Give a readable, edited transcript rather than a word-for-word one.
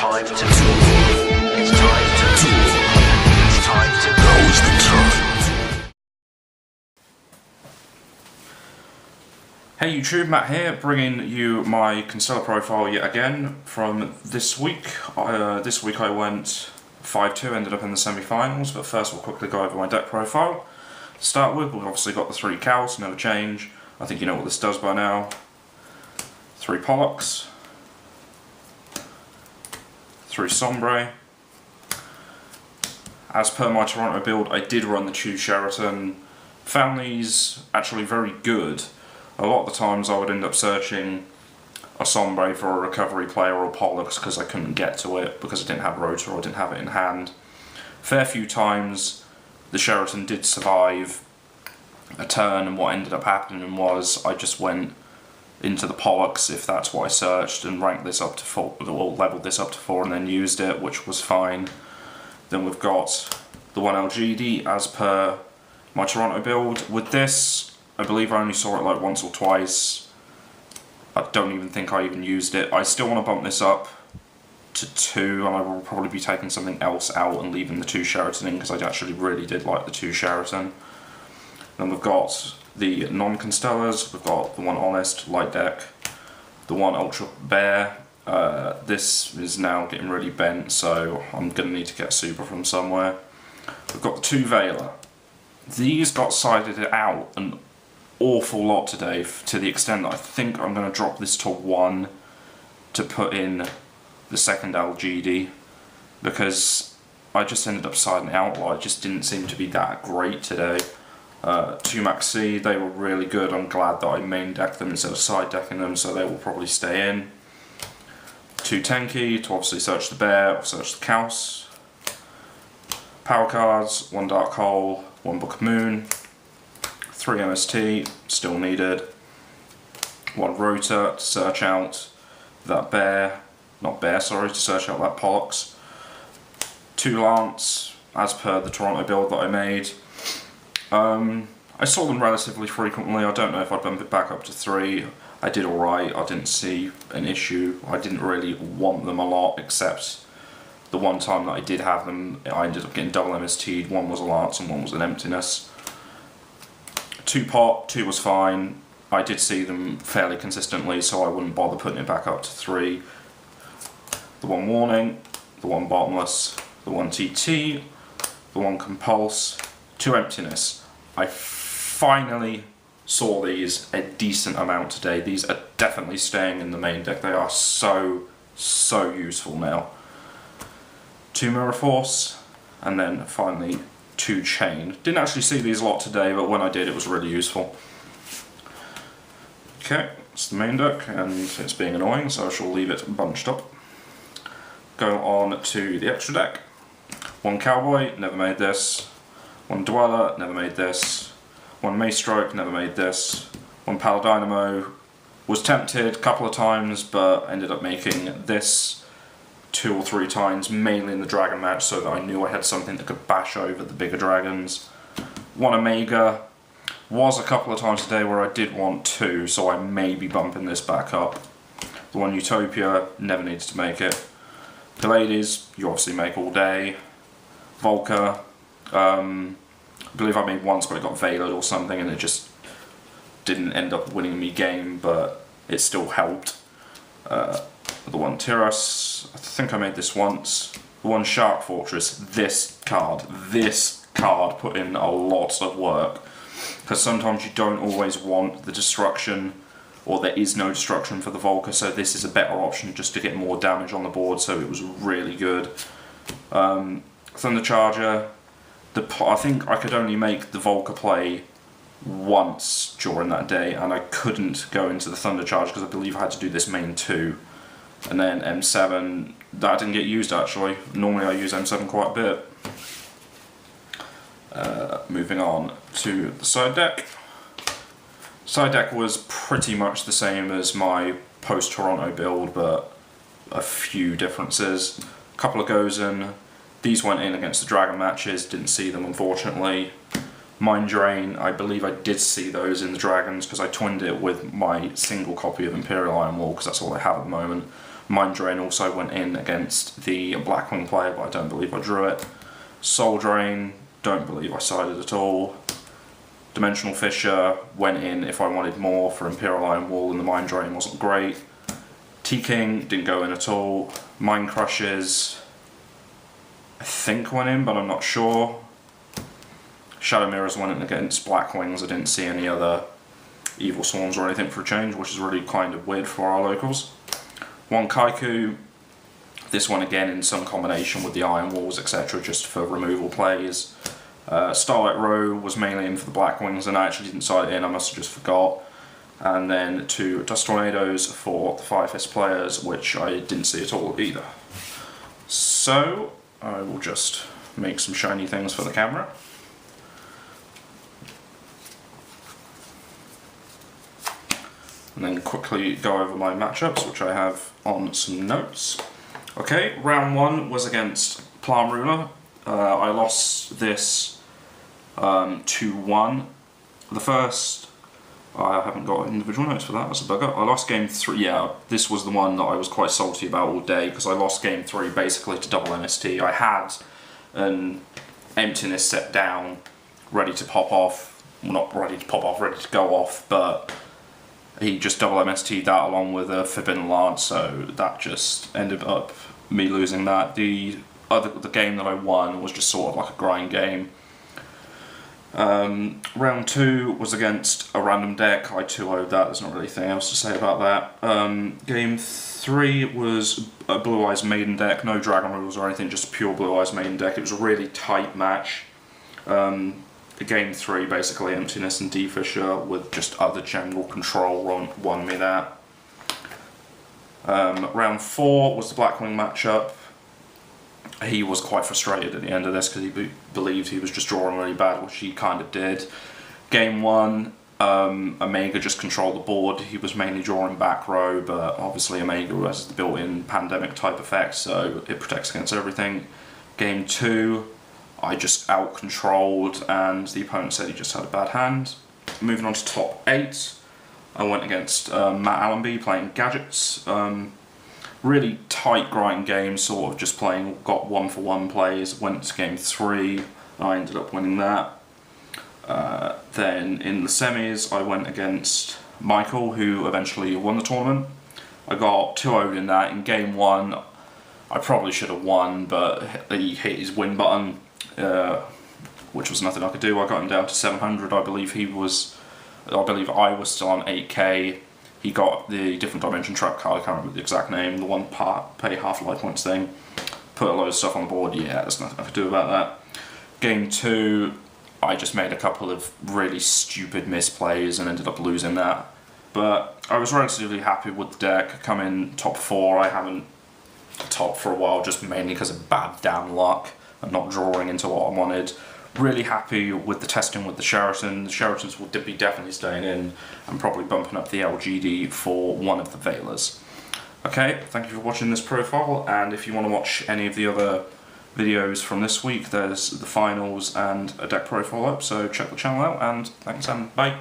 time to tool. It's time to tool. It's time to go. Now's the time. Hey YouTube, Matt here, bringing you my Constellar profile yet again from this week. This week I went 5-2, ended up in the semi-finals, but first we'll quickly go over my deck profile. To start with, we've obviously got the 3 cows, never change. I think you know what this does by now. 3 Pollux, 3 Sombre. As per my Toronto build, I did run the 2 Sheraton. Found these actually very good. A lot of the times I would end up searching a Sombre for a recovery player or a Pollux because I couldn't get to it because I didn't have Rotor or I didn't have it in hand. Fair few times the Sheraton did survive a turn, and what ended up happening was I just went into the Pollux, if that's what I searched, and ranked this up to 4, or leveled this up to 4 and then used it, which was fine. Then we've got the 1 LGD as per my Toronto build. With this, I believe I only saw it like once or twice. I don't even think I even used it. I still want to bump this up to 2, and I will probably be taking something else out and leaving the 2 Sheraton in because I actually really did like the 2 Sheraton. Then we've got the non-Constellars, we've got the 1 Honest light deck, the 1 Ultra Bear. This is now getting really bent, so I'm going to need to get a super from somewhere. We've got the 2 Veiler. These got sided out an awful lot today, to the extent that I think I'm going to drop this to 1 to put in the second LGD, because I just ended up siding out. It just didn't seem to be that great today. 2 Maxi, they were really good. I'm glad that I main decked them instead of side decking them, so they will probably stay in. 2 Tenki to obviously search the bear or search the cows. Power cards, 1 Dark Hole, 1 Book of Moon, 3 MST, still needed. 1 Rotor to search out that bear, to search out that Pollux. 2 Lance, as per the Toronto build that I made. I saw them relatively frequently. I don't know if I'd bump it back up to 3. I did alright, I didn't see an issue. I didn't really want them a lot, except the one time that I did have them, I ended up getting double MST'd. 1 was a Lance and 1 was an Emptiness. 2 Pot, 2 was fine. I did see them fairly consistently, so I wouldn't bother putting it back up to 3. The 1 Warning, the 1 Bottomless, the 1 TT, the 1 Compulse, 2 Emptiness. I finally saw these a decent amount today. These are definitely staying in the main deck. They are so useful now. 2 Mirror Force, and then finally 2 Chain. Didn't actually see these a lot today, but when I did, it was really useful. Okay, it's the main deck, and it's being annoying, so I shall leave it bunched up. Go on to the extra deck. 1 Cowboy, never made this. 1 Dweller, never made this. 1 Maystroke, never made this. 1 Paladynamo, was tempted a couple of times, but ended up making this 2 or 3 times, mainly in the dragon match, so that I knew I had something that could bash over the bigger dragons. 1 Omega, was a couple of times today where I did want 2, so I may be bumping this back up. The 1 Utopia, never needs to make it. Pallades, you obviously make all day. Volca, I believe I made once, but it got Veilered or something, and it just didn't end up winning me game, but it still helped. The 1 Tyros, I think I made this once. The 1 Shark Fortress, this card put in a lot of work, because sometimes you don't always want the destruction, or there is no destruction for the Volca, so this is a better option just to get more damage on the board, so it was really good. Thunder Charger, I think I could only make the Volca play once during that day, and I couldn't go into the Thunder Charge because I believe I had to do this main 2. And then M7, that didn't get used actually. Normally I use M7 quite a bit. Moving on to the side deck. Side deck was pretty much the same as my post Toronto build, but a few differences. A couple of Gozen. These went in against the dragon matches, didn't see them unfortunately. Mind Drain, I believe I did see those in the dragons because I twinned it with my single copy of Imperial Iron Wall because that's all I have at the moment. Mind Drain also went in against the Blackwing player, but I don't believe I drew it. Soul Drain, don't believe I sided at all. Dimensional Fissure went in if I wanted more for Imperial Iron Wall, and the Mind Drain wasn't great. T-King didn't go in at all. Mind Crushes, I think went in, but I'm not sure. Shadow Mirrors went in against Blackwings. I didn't see any other Evil Swarms or anything for a change, which is really kind of weird for our locals. One Kaiku, this one again in some combination with the Iron Walls, etc., just for removal plays. Starlight Row was mainly in for the Blackwings, and I actually didn't side it in, I must have just forgot. And then 2 Dust Tornadoes for the 5S players, which I didn't see at all either. So, I will just make some shiny things for the camera. And then quickly go over my matchups, which I have on some notes. Okay, round 1 was against Plum Ruler. I lost this 2-1. The first, I haven't got individual notes for that, that's a bugger. I lost game 3, yeah, this was the one that I was quite salty about all day, because I lost game 3 basically to double MST. I had an Emptiness set down, ready to pop off. Well, not ready to pop off, ready to go off, but he just double MST'd that along with a Forbidden Lance, so that just ended up me losing that. The game that I won was just sort of like a grind game. Round 2 was against a random deck. I 2-0'd that, there's not really anything else to say about that. Game 3 was a Blue Eyes Maiden deck, no Dragon rules or anything, just a pure Blue Eyes Maiden deck. It was a really tight match. Game 3, basically Emptiness and D-Fissure with just other general control won me that. Round 4 was the Blackwing matchup. He was quite frustrated at the end of this because he believed he was just drawing really bad, which he kind of did. Game 1, Omega just controlled the board. He was mainly drawing back row, but obviously Omega has the built-in pandemic type effect, so it protects against everything. Game 2, I just out-controlled, and the opponent said he just had a bad hand. Moving on to top 8, I went against Matt Allenby playing Gadgets. Really tight grind game, sort of just playing, got 1-for-1 plays, went to game 3, I ended up winning that. Then in the semis I went against Michael, who eventually won the tournament. I got 2-0'd in that. In game 1 I probably should have won, but he hit his win button, which was nothing I could do. I got him down to 700, I believe I was still on 8k. He got the different dimension trap card, I can't remember the exact name, the one part pay half life points thing. Put a load of stuff on the board, yeah, there's nothing I could do about that. Game 2, I just made a couple of really stupid misplays and ended up losing that. But I was relatively happy with the deck. Come in top 4, I haven't topped for a while, just mainly because of bad damn luck and not drawing into what I wanted. Really happy with the testing with the Sheraton. The Sheratons will be definitely staying in and probably bumping up the LGD for one of the Veilers. Okay, thank you for watching this profile, and if you want to watch any of the other videos from this week, there's the finals and a deck profile up, so check the channel out, and thanks and bye.